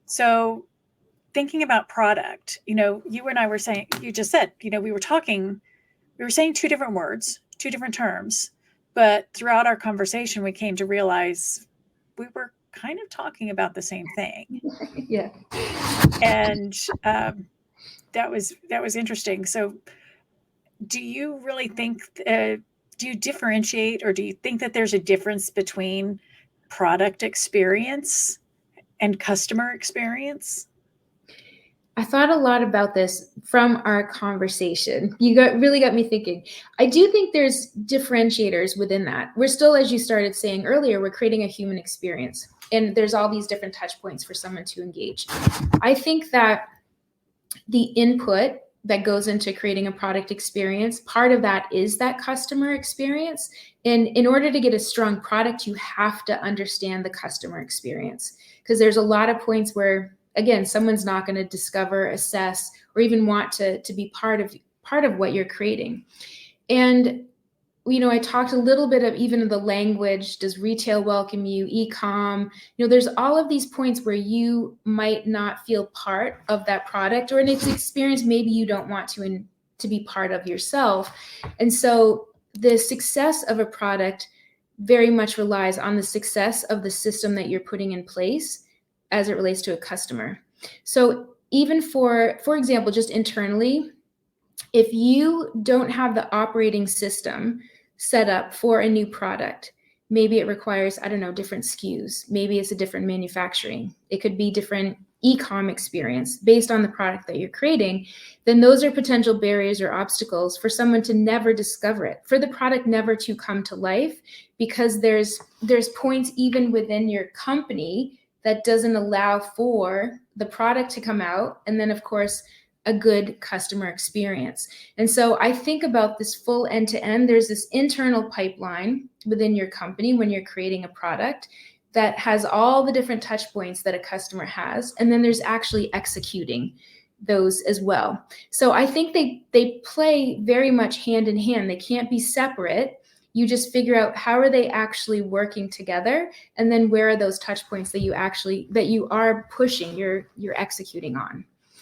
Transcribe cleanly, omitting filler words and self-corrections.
So thinking about product, you and I were saying, you just said, we were saying two different words, two different terms, but throughout our conversation, we came to realize we were kind of talking about the same thing. Yeah. And that was interesting. So do you really think, do you differentiate, or do you think that there's a difference between product experience and customer experience? I thought a lot about this from our conversation. You really got me thinking. I do think there's differentiators within that. We're still, as you started saying earlier, we're creating a human experience, and there's all these different touch points for someone to engage. I think that the input that goes into creating a product experience, part of that is that customer experience. And in order to get a strong product, you have to understand the customer experience, because there's a lot of points where, again, someone's not going to discover, assess, or even want to be part of what you're creating. And I talked a little bit of even the language. Does retail welcome you? E-com, there's all of these points where you might not feel part of that product, or in its experience, maybe you don't want to be part of yourself. And so the success of a product very much relies on the success of the system that you're putting in place as it relates to a customer. So even for example, just internally, if you don't have the operating system set up for a new product, maybe it requires, different SKUs. Maybe it's a different manufacturing. It could be different e-com experience based on the product that you're creating. Then those are potential barriers or obstacles for someone to never discover it, for the product never to come to life, because there's points even within your company that doesn't allow for the product to come out. And then, of course, a good customer experience. And so I think about this full end to end. There's this internal pipeline within your company when you're creating a product that has all the different touch points that a customer has. And then there's actually executing those as well. So I think they play very much hand in hand. They can't be separate. You just figure out how are they actually working together, and then where are those touch points that you are pushing, you're executing on.